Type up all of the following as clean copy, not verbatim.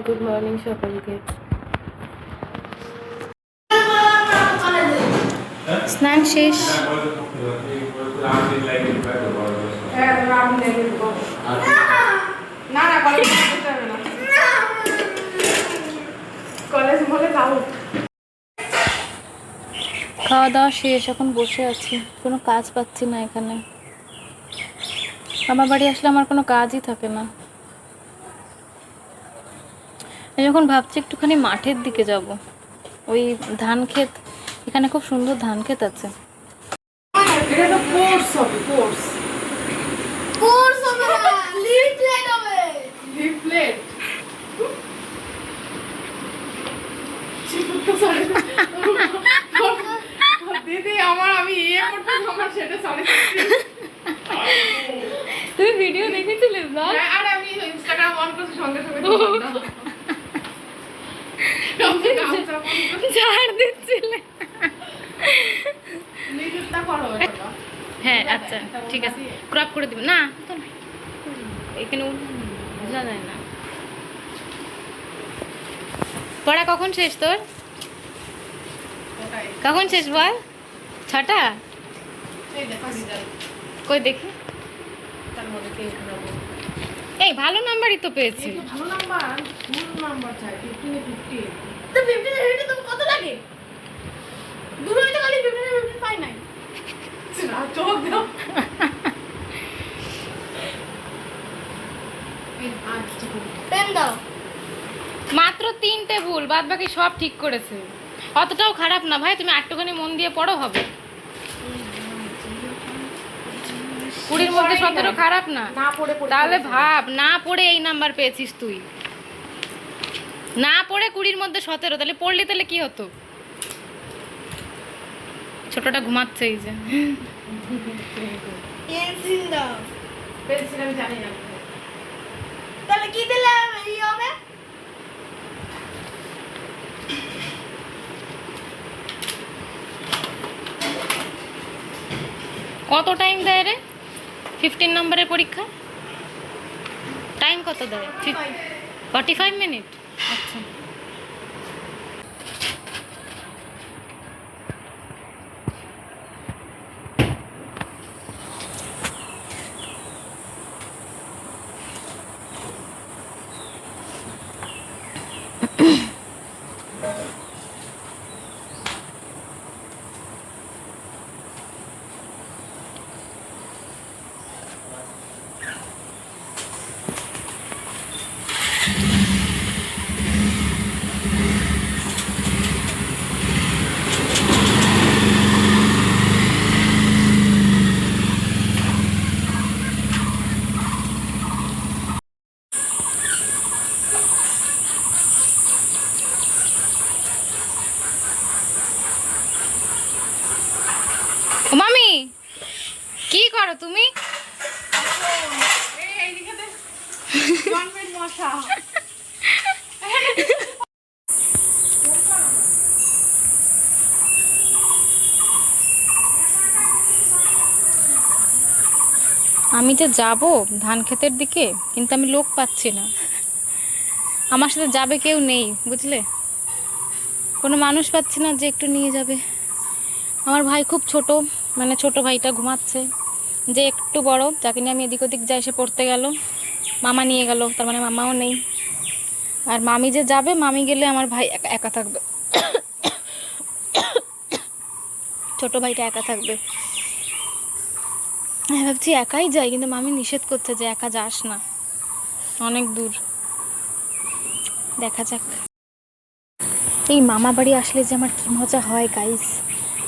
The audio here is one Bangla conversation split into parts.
গুড মর্নিং সকলকে। স্নান শেষ। খাওয়া দাওয়া শেষ, এখন বসে আছি, কোনো কাজ পাচ্ছি না এখানে। আমার বাড়ি আসলে আমার কোনো কাজই থাকে না। আমি যখন ভাবছি একটুখানি মাঠের দিকে যাব, ওই ধান ক্ষেত, এখানে খুব সুন্দর ধান ক্ষেত আছে। দিদি আমি আমার সেটা তুই ভিডিও দেখেছিলিস না? আর আমি ইনস্টাগ্রাম অন করছি সঙ্গে সঙ্গে ছাড় দিচ্ছিলে। হ্যাঁ আচ্ছা ঠিক আছে, ক্রপ করে দিব না তো, এখানে বোঝা যায় না। পড়া কখন শেষ তোর? কখন শেষ বল? 6টা? কই দেখি। এই ভালো নাম্বারই তো পেয়েছি। ভালো নাম্বার, ফুল নাম্বার চাই 15 এ 50 তো 15 এ 50 তো কত লাগে? দূর হইতে খালি 15 এ 50 পাই নাই। না চোখ দাও। পেন দাও। মাত্র 3টে ভুল, বাদ বাকি সব ঠিক করেছে। অতটাও খারাপ না ভাই, তুমি একটুখানি মন দিয়ে পড়ো, হবে। 20-র মধ্যে 17 খারাপ না। তাহলে ভাব, না পড়ে এই নাম্বার পেয়েছিস তুই। না পড়ে 20-র মধ্যে 17, তাহলে পড়লি তাহলে কি হতো? ছোটটা ঘুমাচ্ছে এই যে। পেন্সিল দাও। পেন্সিল আমি জানি না। তাহলে কি দিলে এই হবে? কত টাইম দেয় রে 15 নম্বরের পরীক্ষা? টাইম কত দেয়? 45 মিনিট। আচ্ছা ও মামি, কি করো তুমি? আমি যে যাব ধান ক্ষেতের দিকে, কিন্তু আমি লোক পাচ্ছি না। আমার সাথে যাবে কেউ নেই, বুঝলে? কোনো মানুষ পাচ্ছি না যে একটু নিয়ে যাবে। আমার ভাই খুব ছোট, মানে ছোট ভাইটা ঘুমাচ্ছে। যে একটু বড়, যাকে নিয়ে আমি এদিক ওদিক যাই, সে পড়তে গেল, মামা নিয়ে গেল, তার মানে মামাও নেই। আর মামি যে যাবে, মামি গেলে আমার ভাই একা একা থাকবে, ছোট ভাইটা একা থাকবে। হ্যাঁ ভাবছি একাই যাই, কিন্তু মামি নিষেধ করছে যে একা যাস না, অনেক দূর। দেখা যাক। এই মামা বাড়ি আসলে যে আমার কী মজা হয় গাইস,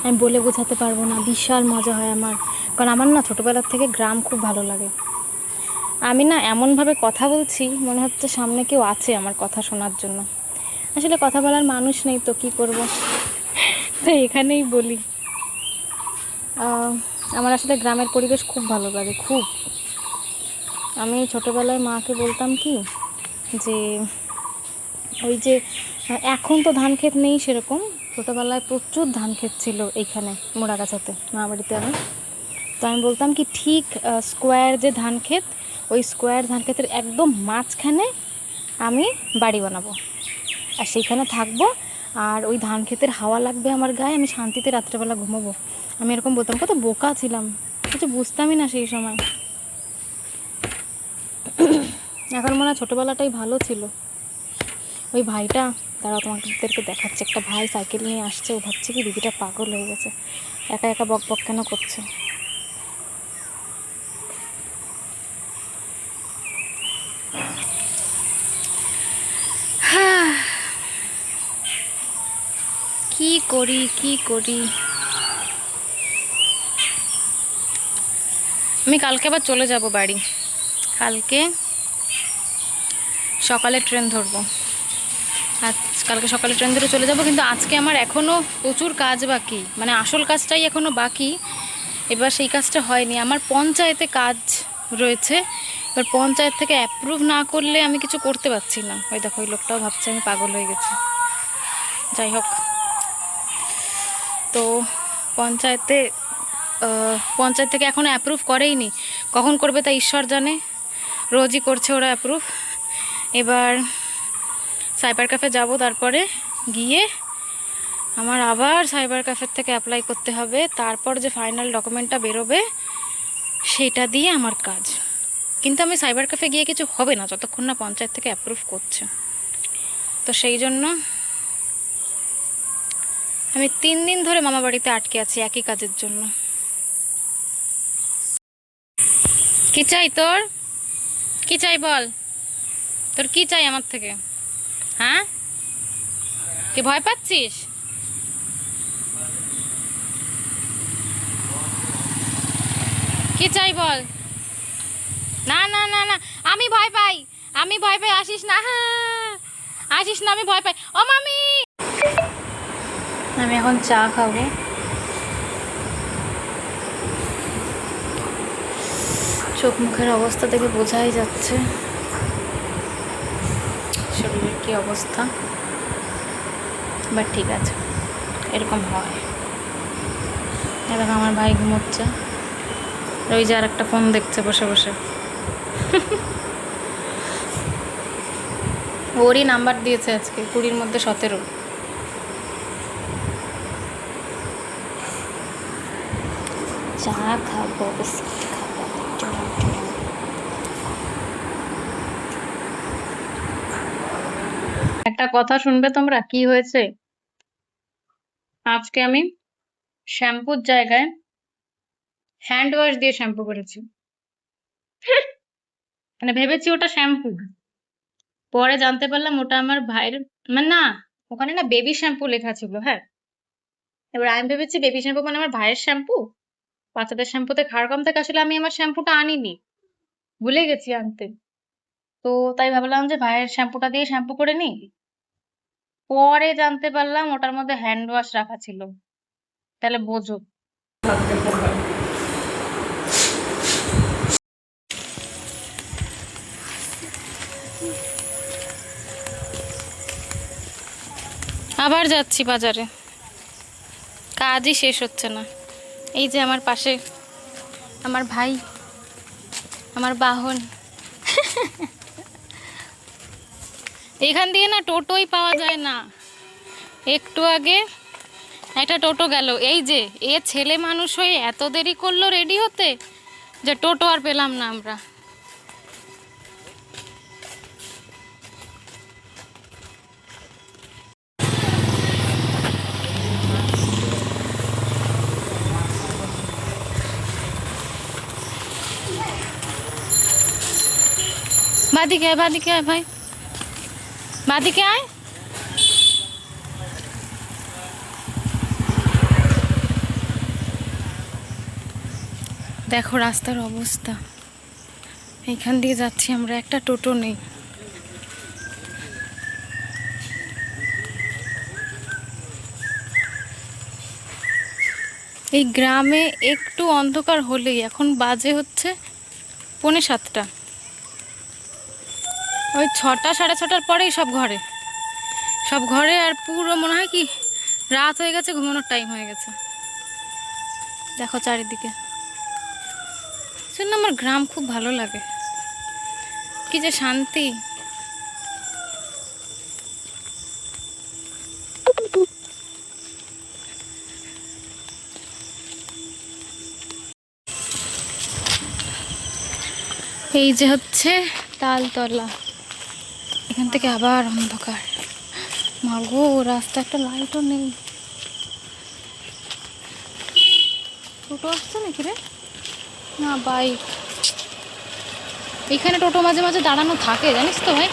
আমি বলে বোঝাতে পারবো না। বিশাল মজা হয় আমার, কারণ আমার না ছোটোবেলার থেকে গ্রাম খুব ভালো লাগে। আমি না এমনভাবে কথা বলছি, মনে হচ্ছে সামনে কেউ আছে আমার কথা শোনার জন্য। আসলে কথা বলার মানুষ নেই তো কী করব, তাই এখানেই বলি। আমার আসলে গ্রামের পরিবেশ খুব ভালো লাগে, খুব। আমি ছোটোবেলায় মাকে বলতাম কি, যে ওই যে এখন তো ধান ক্ষেত নেই সেরকম, ছোটোবেলায় প্রচুর ধান ক্ষেত ছিল এইখানে মোড়াগাছাতে, মা বাড়িতে আমি। তো আমি বলতাম কি, ঠিক স্কোয়ার যে ধান ক্ষেত, ওই স্কোয়ার ধান ক্ষেতের একদম মাঝখানে আমি বাড়ি বানাবো আর সেইখানে থাকবো, আর ওই ধান ক্ষেতের হাওয়া লাগবে আমার গায়ে, আমি শান্তিতে রাত্রেবেলা ঘুমোবো। আমি এরকম বলতাম, কত বোকা ছিলাম, কিছু বুঝতামই না সেই সময়। এখন মনে হয় ছোটোবেলাটাই ভালো ছিল। ওই ভাইটা, তারা তোমাদেরকে দেখাচ্ছে, একটা ভাই সাইকেল নিয়ে আসছে, ও ভাবছে কি দিদিটা পাগল হয়ে গেছে, একা একা বক বক কেন করছে। কি করি কি করি। আমি কালকে আবার চলে যাব বাড়ি, কালকে সকালে ট্রেন ধরবো। কালকে সকালে ট্রেন ধরে চলে যাব, কিন্তু আজকে আমার এখনও প্রচুর কাজ বাকি, মানে আসল কাজটাই এখনও বাকি। এবার সেই কাজটা হয়নি, আমার পঞ্চায়েতে কাজ রয়েছে। এবার পঞ্চায়েত থেকে অ্যাপ্রুভ না করলে আমি কিছু করতে পারছি না। ওই দেখো, ওই লোকটাও ভাবছে আমি পাগল হয়ে গেছি। যাই হোক, তো পঞ্চায়েতে পঞ্চায়েত থেকে এখনও অ্যাপ্রুভ করেইনি, কখন করবে তা ঈশ্বর জানে। রোজই করছে ওরা অ্যাপ্রুভ। এবার সাইবার ক্যাফে যাব, তারপরে গিয়ে আমার আবার সাইবার ক্যাফের থেকে অ্যাপ্লাই করতে হবে, তারপর যে ফাইনাল ডকুমেন্টটা বেরোবে সেটা দিয়ে আমার কাজ। কিন্তু আমি সাইবার ক্যাফে গিয়ে কিছু হবে না যতক্ষণ না পঞ্চায়েত থেকে অ্যাপ্রুভ করছে। তো সেই জন্য আমি 3 দিন ধরে মামা বাড়িতে আটকে আছি একই কাজের জন্য। কি চাই তোর? কি চাই বল, তোর কি চাই আমার থেকে? হ্যাঁ, কি ভয় পাচ্ছিস? কি চাই বল? না না না না, আমি ভয় পাই, আমি ভয় পাই, আসিস না, হ্যাঁ আসিস না, আমি ভয় পাই। ও মামি, আমি এখন চা খাবো। চোখ মুখের অবস্থা দেখে বোঝাই যাচ্ছে শরীরের কি অবস্থা, বাট ঠিক আছে, এরকম হয়। এরকম আমার ভাই ঘুমোচ্ছে, ওই যে আর একটা ফোন দেখছে বসে বসে। ওরই নাম্বার দিয়েছে আজকে, 20-র মধ্যে 17। চা খাবো, বিস্কিট খাবো। একটা কথা শুনবে তোমরা, কি হয়েছে? আজকে আমি শ্যাম্পুর জায়গায় হ্যান্ড ওয়াশ দিয়ে শ্যাম্পু করেছি। মানে ভেবেছি ওটা শ্যাম্পু, পরে জানতে পারলাম ওটা আমার ভাইয়ের, মানে না, ওখানে না বেবি শ্যাম্পু লেখা ছিল। হ্যাঁ, এবার আমি ভেবেছি বেবি শ্যাম্পু মানে আমার ভাইয়ের শ্যাম্পু, বাচ্চাদের শ্যাম্পুতে খাড় কম থাকে। আসলে আমি আমার শ্যাম্পুটা আনিনি, ভুলে গেছি আনতে। তো তাই ভাবলাম যে ভাইয়ের শ্যাম্পুটা দিয়ে শ্যাম্পু করে নিই। পরে জানতে পারলাম ওটার মধ্যে হ্যান্ড ওয়াশ রাখা ছিল। তাহলে বোঝো। আবার যাচ্ছি বাজারে, কাজই শেষ হচ্ছে না। এই যে আমার পাশে আমার ভাই, আমার বাহন। এখান দিয়ে না টোটোই পাওয়া যায় না। একটু আগে একটা টোটো গেল, এই যে এ ছেলে মানুষ হয়ে এত দেরি করলো রেডি হতে, যে টোটো আর পেলাম না আমরা। বাদিকে আয়, বাদিকে আয় ভাই, বাদিকে আয়। দেখো রাস্তার অবস্থা, এইখান দিয়ে যাচ্ছি আমরা, একটা টোটো নেই। এই গ্রামে একটু অন্ধকার হলেই, এখন বাজে হচ্ছে 6:45, ওই 6টা 6:30 পরেই সব ঘরে, সব ঘরে। আর পুরো মনে হয় কি রাত হয়ে গেছে, ঘুমানোর টাইম হয়ে গেছে। দেখো চারিদিকে, জন্য আমার গ্রাম খুব ভালো লাগে, কি যে শান্তি। এই যে হচ্ছে তালতলা, এখান থেকে আবার অন্ধকার। মাগো, রাস্তা একটা লাইটও নেই। টোটো আসছে নাকি রে? না, বাইক। এখানে টোটো মাঝে মাঝে দাঁড়ানো থাকে, জানিস তো ভাই।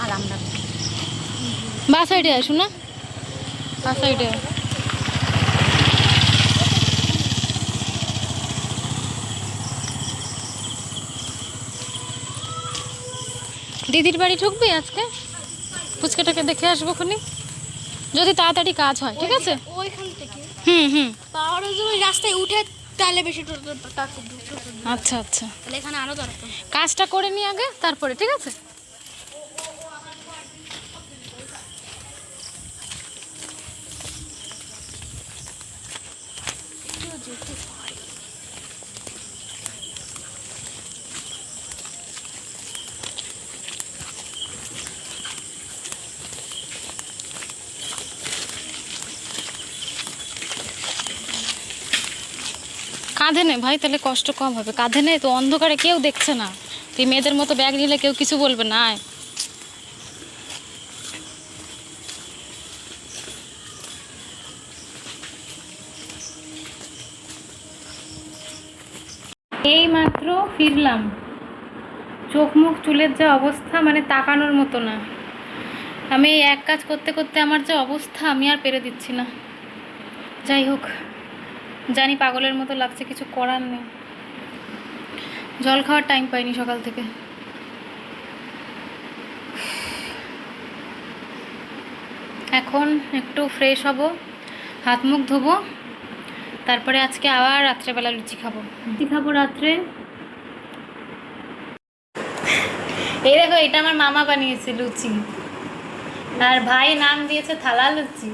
আর আমরা বা সাইডে আসুন না, বা সাইডে। দিদির বাড়ি ঢুকবি আজকে? ফুচকাটাকে দেখে আসবো খুনি, যদি তাড়াতাড়ি কাজ হয়, ঠিক আছে? ওইখান থেকে হুম। পাহাড়ে যদি রাস্তায় উঠে তাহলে বেশি আচ্ছা আচ্ছা, তাহলে এখানে আরো দরকার। কাজটা করে নি আগে, তারপরে, ঠিক আছে? কাঁধে নে ভাই, তাহলে কষ্ট কম হবে। কাঁধে নে তো, অন্ধকারে কেউ দেখছে না। তুই মেয়েদের মতো ব্যাগ নিলে কেউ কিছু বলবে না। আয়। এই মাত্র ফিরলাম, চোখ মুখ চুলের যা অবস্থা, মানে তাকানোর মতো না। আমি এই এক কাজ করতে করতে আমার যে অবস্থা, আমি আর পেরে দিচ্ছি না। যাই হোক, জানি পাগলের মতো লাগছে, কিছু করার নেই। জল খাওয়ার টাইম পাইনি সকাল থেকে। এখন একটু ফ্রেশ হব, হাত মুখ ধোবো, তারপরে আজকে আবার রাত্রেবেলা লুচি খাবো। লুচি খাবো রাত্রে। এই দেখো, এটা আমার মামা বানিয়েছে লুচি, আর ভাই নাম দিয়েছে থালা লুচি।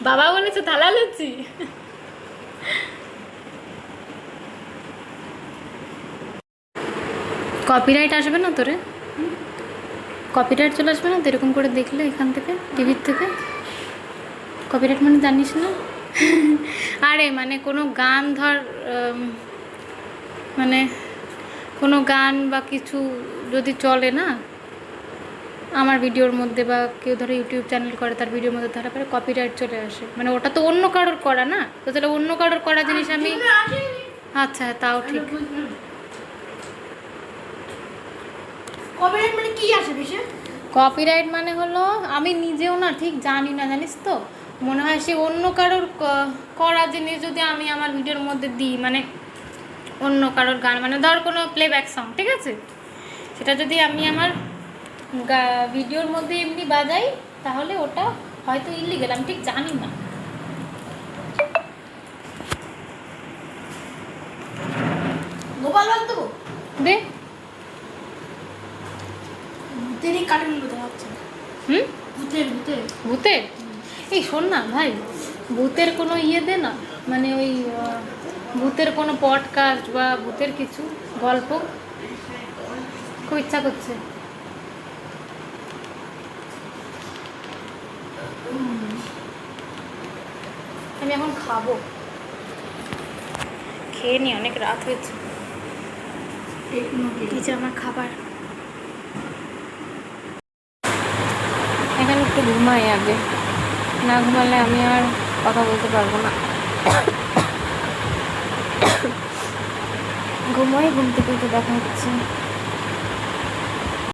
বাবা বলেছে থালা লুচি। কপিরাইট আসবে না তোরে? কপিরাইট চলে আসবে না তো এরকম করে দেখলে এখান থেকে, টিভির থেকে? কপিরাইট মানে জানিস না? আরে মানে কোনো গান ধর, মানে কোনো গান বা কিছু যদি চলে না আমার ভিডিওর মধ্যে, বা কেউ ধরো ইউটিউব চ্যানেল করে তার ভিডিওর মধ্যে, তারপরে কপিরাইট চলে আসে। মানে ওটা তো অন্য কারোর করা না, তো তাহলে অন্য কারোর করা জিনিস আমি, আচ্ছা তাও ঠিক। কপিরাইট মানে কি আসে বেশি? কপিরাইট মানে হলো, আমি নিজেও না ঠিক জানি না, জানিস তো। মনে হয় সে অন্য কারোর করা জিনিস যদি আমি আমার ভিডিওর মধ্যে দিই, মানে অন্য কারোর গান, মানে ধর কোনো প্লেব্যাক সং, ঠিক আছে, সেটা যদি আমি আমার ভিডিওর মধ্যে এমনি বাজাই, তাহলে ওটা হয়তো ইলিগেল, আমি ঠিক জানি না। গোপাল বাগ দেবো দে। ভূতেরই কার্টুন দেখা হচ্ছে। ভূতের ভূতের ভূতের? এই শোন না ভাই, ভূতের কোনো ইয়ে দে না, মানে ওই ভূতের কোনো পডকাস্ট বা ভূতের কিছু গল্প, খুব ইচ্ছা করছে। আমি এখন খাবো, খেয়ে নি, অনেক রাত হয়েছে। এই যে আমার খাবার। এখানে একটু ঘুমাই আগে, না ঘুমালে আমি আর কথা বলতে পারবো না। ঘুমাই, ঘুম থেকে উঠে দেখা হচ্ছে।